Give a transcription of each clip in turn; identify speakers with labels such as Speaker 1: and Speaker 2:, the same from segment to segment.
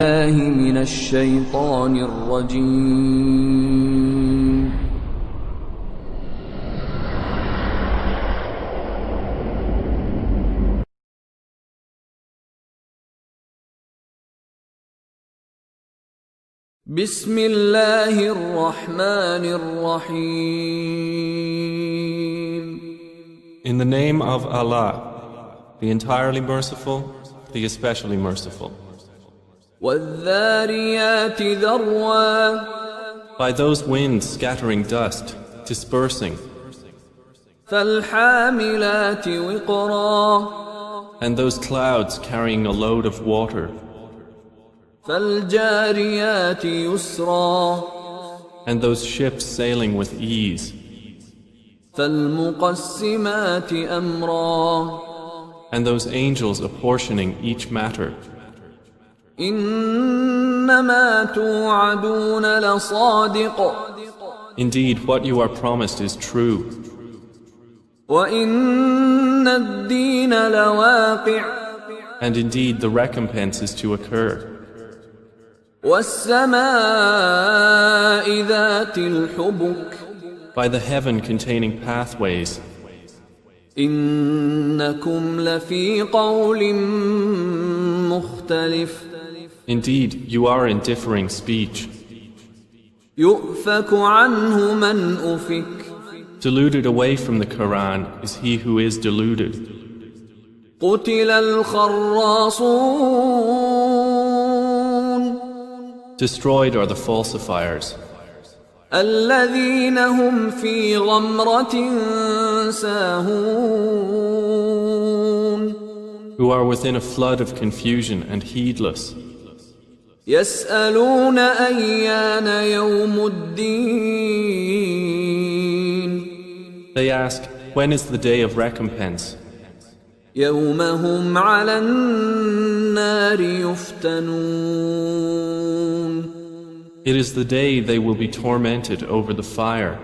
Speaker 1: الله من الشيطان الرجيم. بسم الله الرحمن الرحيم.
Speaker 2: In the name of Allah, the entirely merciful, the especially merciful.
Speaker 1: وَالذَّارِيَاتِ ذَرْوًا.
Speaker 2: By those winds scattering dust, dispersing,
Speaker 1: فَالْحَامِلَاتِ وِقْرًا.
Speaker 2: and those clouds carrying a load of water,
Speaker 1: فَالْجَارِيَاتِ يُسْرًا.
Speaker 2: and those ships sailing with ease,
Speaker 1: فَالْمُقَسِّمَاتِ أَمْرًا.
Speaker 2: and those angels apportioning each matter.
Speaker 1: إِنَّمَا تُوعَدُونَ لَصَادِقٌ.
Speaker 2: Indeed, what you are promised is true,
Speaker 1: وَإِنَّ الدِّينَ لَوَاقِعٌ.
Speaker 2: and indeed the recompense is to occur.
Speaker 1: وَالسَّمَاءِ ذَاتِ الْحُبُكِ.
Speaker 2: By the heaven containing pathways,
Speaker 1: إِنَّكُمْ لَفِي قَوْلٍ مُخْتَلِفٍ.
Speaker 2: indeed you are in differing speech.
Speaker 1: يُؤْفَكُ عَنْهُ مَنْ أُفِكَ.
Speaker 2: Deluded away from the Quran is he who is deluded.
Speaker 1: قُتِلَ الْخَرَّاصُونَ.
Speaker 2: Destroyed are the falsifiers,
Speaker 1: الَّذِينَ هُمْ فِي غَمْرَةٍ سَاهُونَ.
Speaker 2: who are within a flood of confusion and heedless.
Speaker 1: يَسْأَلُونَ أَيَّانَ يَوْمُ الدِّينِ.
Speaker 2: They ask, when is the day of recompense?
Speaker 1: يَوْمَ هُمْ عَلَى النَّارِ يُفْتَنُونَ.
Speaker 2: It is the day they will be tormented over the fire.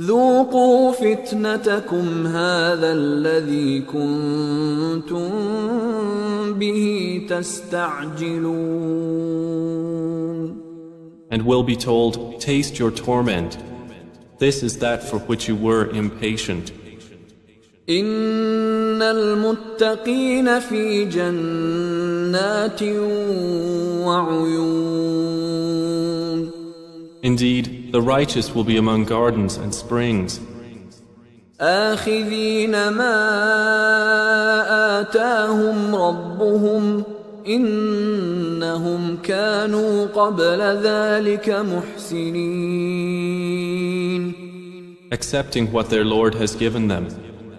Speaker 1: ذُوقُوا فِتْنَتَكُمْ هَذَا الَّذِي كُنتُم بِهِ تَسْتَعْجِلُونَ.
Speaker 2: And will be told, taste your torment. This is that for which you were impatient.
Speaker 1: إِنَّ الْمُتَّقِينَ فِي جَنَّاتٍ وَعُيُونٍ.
Speaker 2: Indeed, the righteous will be among gardens and springs,
Speaker 1: آخِذِينَ مَا آتَاهُمْ رَبُّهُمْ إِنَّهُمْ كَانُوا قَبْلَ ذَلِكَ مُحْسِنِينَ.
Speaker 2: accepting what their Lord has given them.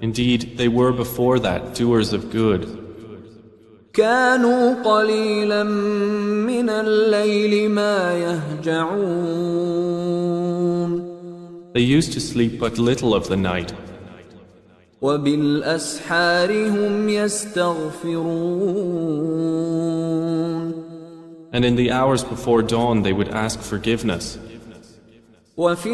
Speaker 2: Indeed, they were before that doers of good.
Speaker 1: كانوا قليلا من الليل ما يهجعون.
Speaker 2: They used to sleep but little of the night,
Speaker 1: وبالأسحار هم يستغفرون.
Speaker 2: and in the hours before dawn they would ask forgiveness.
Speaker 1: وفي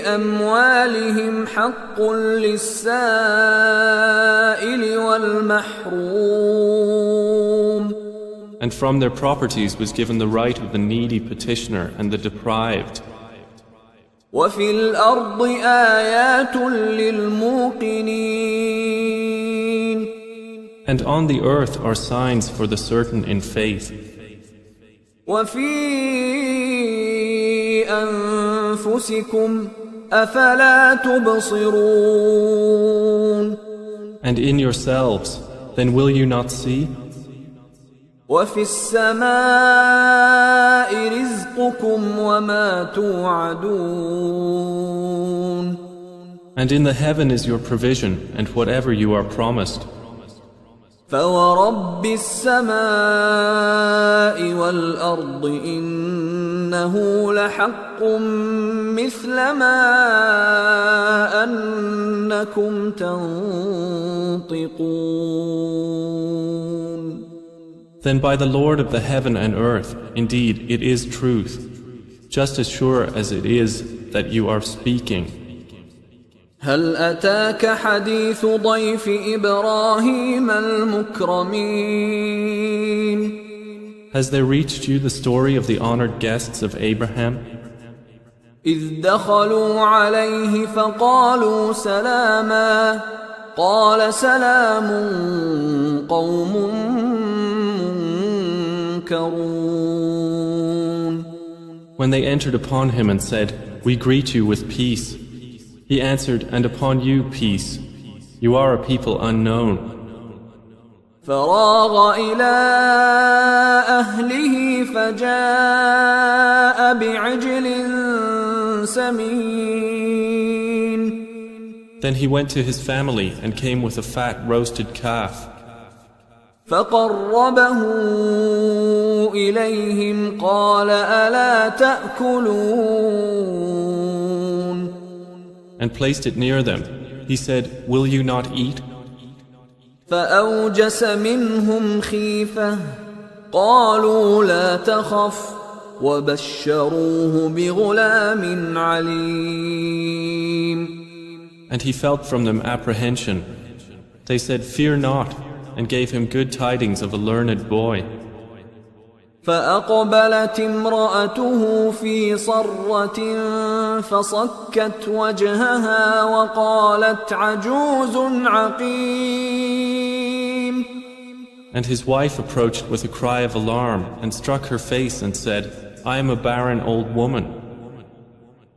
Speaker 1: أموالهم حق للسائل والمحروم.
Speaker 2: And from their properties was given the right of the needy petitioner and the deprived.
Speaker 1: وفي الأرض آيات للموقنين.
Speaker 2: And on the earth are signs for the certain in faith.
Speaker 1: وفي أنفسكم أفلا تبصرون.
Speaker 2: And in yourselves, then will you not see?
Speaker 1: وفي السماء رزقكم وما توعدون.
Speaker 2: And in the heaven is your provision and whatever you are promised.
Speaker 1: فورب السماء والأرض إنه لحق مثل ما أنكم تنطقون.
Speaker 2: Then by the Lord of the heaven and earth, indeed it is truth, just as sure as it is that you are speaking.
Speaker 1: هل أتاك حديث ضيف إبراهيم المكرمين
Speaker 2: Has there reached you the story of the honored guests of Abraham?
Speaker 1: إذ دخلوا عليه فقالوا سلاما قال سلام قوم منكرون.
Speaker 2: When they entered upon him and said, "We greet you with peace," he answered, "And upon you peace. You are a people unknown."
Speaker 1: فراغ إلى أهله فجاء بعجل سمين.
Speaker 2: Then he went to his family and came with a fat roasted calf.
Speaker 1: فقربه إليهم قال ألا تأكلون.
Speaker 2: And placed it near them. He said, "Will you not eat?"
Speaker 1: فأوجس منهم خيفة قالوا لا تخف وبشروه بغلام عليم.
Speaker 2: And he felt from them apprehension. They said, "Fear not," and gave him good tidings of a learned boy.
Speaker 1: فأقبلت امرأته في صرة فصكت وجهها وقالت عجوز عقيم.
Speaker 2: And his wife approached with a cry of alarm and struck her face and said, "I am a barren old woman."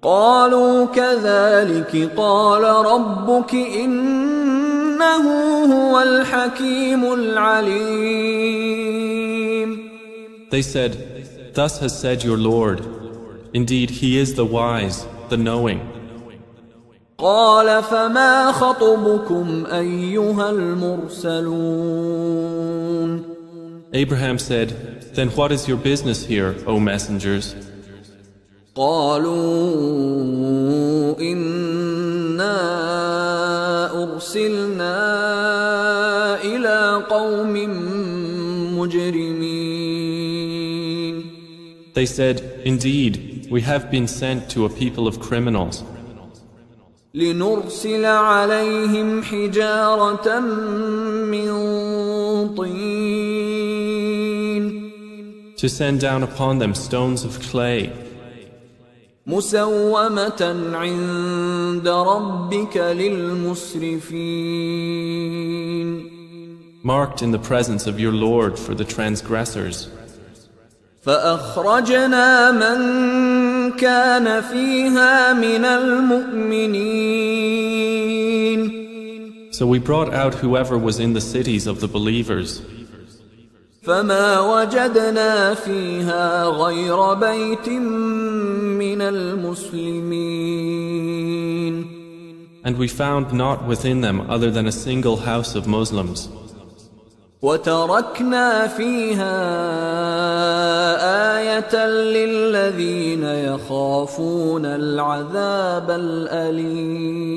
Speaker 1: قالوا كذلك قال ربك إنه هو الحكيم العليم.
Speaker 2: They said, "Thus has said your Lord. Indeed, He is the wise, the knowing."
Speaker 1: قال فما خطبكم أيها المرسلون.
Speaker 2: Abraham said, "Then what is your business here, O messengers?"
Speaker 1: قالوا إنا أرسلنا إلى قوم مجرمين.
Speaker 2: They said, "Indeed, we have been sent to a people of criminals,
Speaker 1: لنرسل عليهم حجارة من طين.
Speaker 2: to send down upon them stones of clay,
Speaker 1: مسومة عند ربك للمسرفين.
Speaker 2: marked in the presence of your Lord for the transgressors.
Speaker 1: فأخرجنا من كان فيها من المؤمنين.
Speaker 2: So we brought out whoever was in the cities of the believers.
Speaker 1: فما وجدنا فيها غير بيت من المسلمين.
Speaker 2: And we found not within them other than a single house of Muslims.
Speaker 1: وتركنا فيها آية للذين يخافون العذاب الأليم.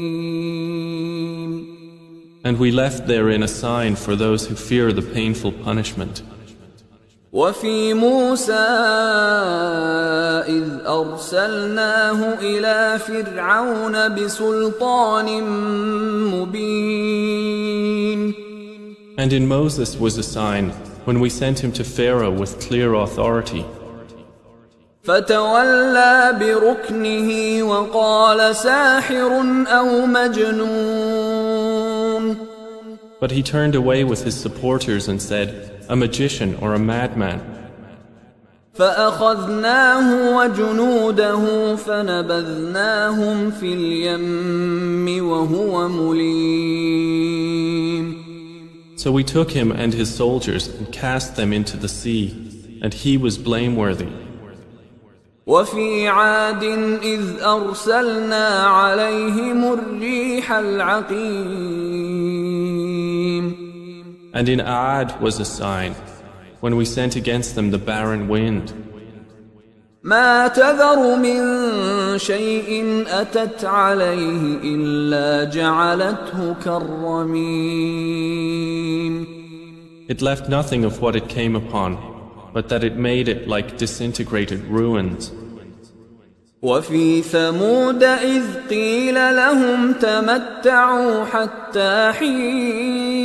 Speaker 2: And we left therein a sign for those who fear the painful punishment.
Speaker 1: وفي موسى إذ أرسلناه إلى فرعون بسلطان مبين.
Speaker 2: And in Moses was a sign when we sent him to Pharaoh with clear authority.
Speaker 1: فتولى بركنه وقال ساحر أو مجنون.
Speaker 2: But he turned away with his supporters and said, "A magician or a madman."
Speaker 1: فأخذناه وجنوده فنبذناهم في اليم وهو مليم.
Speaker 2: So we took him and his soldiers and cast them into the sea, and he was blameworthy.
Speaker 1: وفي عاد إذ أرسلنا عليهم الريح العقيم.
Speaker 2: And in Aad was a sign, when we sent against them the barren wind.
Speaker 1: ما تذر من شيء أتت عليه إلا جعلته كالرميم.
Speaker 2: It left nothing of what it came upon, but that it made it like disintegrated ruins.
Speaker 1: وفي ثمود إذ قيل لهم تمتعوا حتى حين.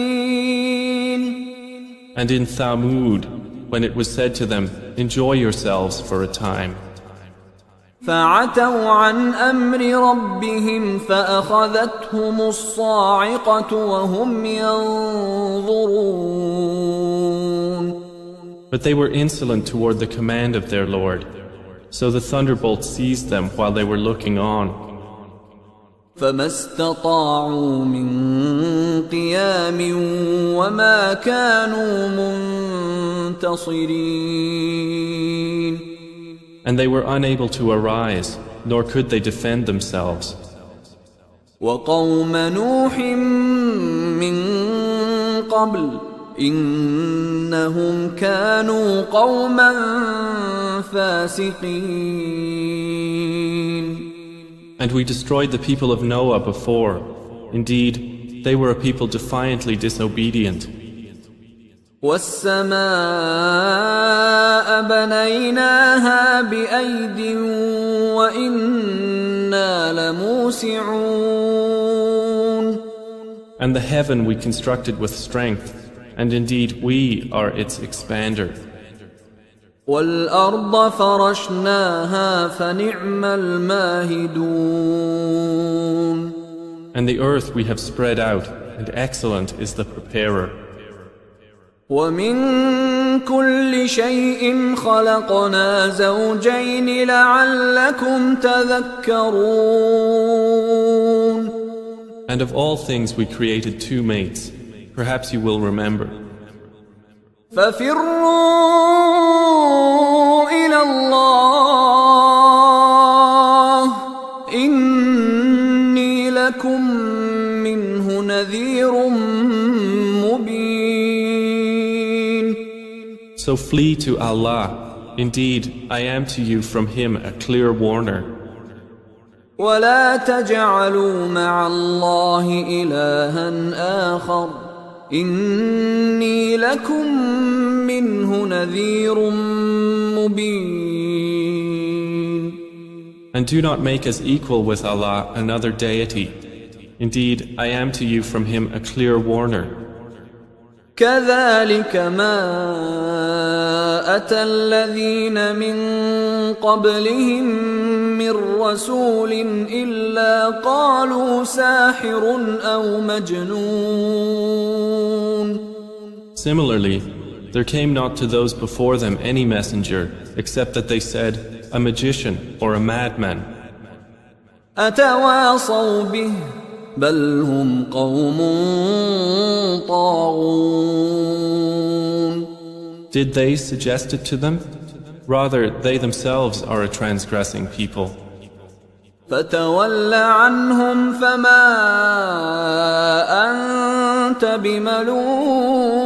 Speaker 2: And in Thamud, when it was said to them, "Enjoy yourselves for a time."
Speaker 1: فعتوا عن أمر ربهم فأخذتهم الصاعقة وهم ينظرون.
Speaker 2: But they were insolent toward the command of their Lord, so the thunderbolt seized them while they were looking on.
Speaker 1: فما استطاعوا من قيام وما كانوا منتصرين.
Speaker 2: And they were unable to arise, nor could they defend themselves.
Speaker 1: وقوم نوح من قبل إنهم كانوا قوما فاسقين.
Speaker 2: And we destroyed the people of Noah before. Indeed, they were a people defiantly disobedient.
Speaker 1: والسماء بنيناها بأيد وإنا لموسعون.
Speaker 2: And the heaven we constructed with strength, and indeed we are its expander.
Speaker 1: والأرض فرشناها فنعم الماهدون.
Speaker 2: And the earth we have spread out, and excellent is the preparer.
Speaker 1: ومن كل شيء خلقنا زوجين لعلكم تذكرون.
Speaker 2: And of all things we created two mates. Perhaps you will remember.
Speaker 1: ففروا إلى الله إني لكم منه نذير مبين.
Speaker 2: So flee to Allah. Indeed, I am to you from Him a clear warner.
Speaker 1: ولا تجعلوا مع الله إلها آخر إني لكم منه نذير مبين.
Speaker 2: And do not make us equal with Allah another deity. Indeed, I am to you from Him a clear warner.
Speaker 1: كذلك ما أتى الذين من قبلهم من رسول إلا قالوا ساحر أو مجنون.
Speaker 2: Similarly, there came not to those before them any messenger except that they said, a magician or a madman.
Speaker 1: أتواصوا به بل هم قوم طاغون.
Speaker 2: Did they suggest it to them? Rather, they themselves are a transgressing people.
Speaker 1: فتول عنهم فما أنت بملوم.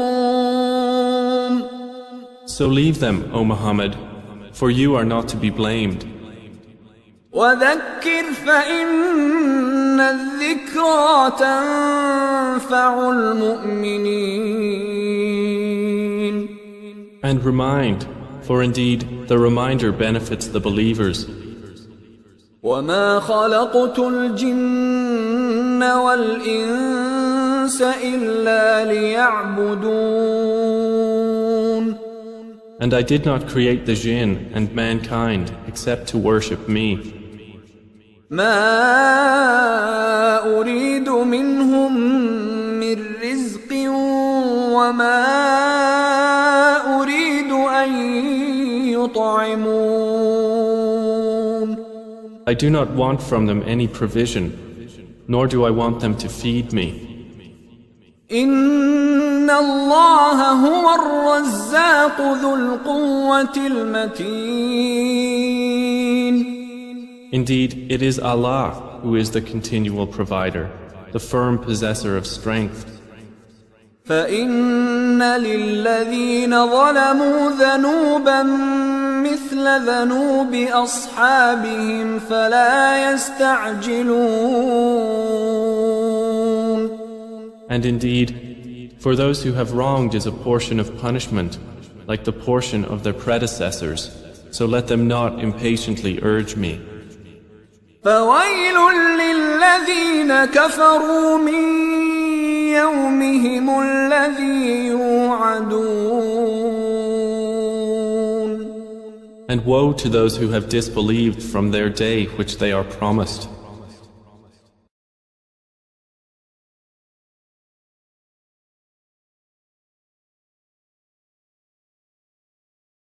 Speaker 2: So leave them, O Muhammad, for you are not to be blamed.
Speaker 1: وذكر فإن الذكرى تنفع المؤمنين.
Speaker 2: And remind, for indeed the reminder benefits the believers.
Speaker 1: وما خلقت الجن والإنس إلا ليعبدون.
Speaker 2: And I did not create the jinn and mankind except to worship me.
Speaker 1: ما أريد منهم من رزق وما أريد أن يطعمون.
Speaker 2: I do not want from them any provision, nor do I want them to feed me.
Speaker 1: إن الله هو الرزاق ذو القوة المتين.
Speaker 2: Indeed, it is Allah who is the continual provider, the firm possessor of strength.
Speaker 1: فإن للذين ظلموا ذنوبا مثل ذنوب أصحابهم فلا يستعجلون.
Speaker 2: And indeed, for those who have wronged is a portion of punishment, like the portion of their predecessors, so let them not impatiently urge me.
Speaker 1: فويل للذين كفروا من يومهم الذي يوعدون.
Speaker 2: And woe to those who have disbelieved from their day which they are promised.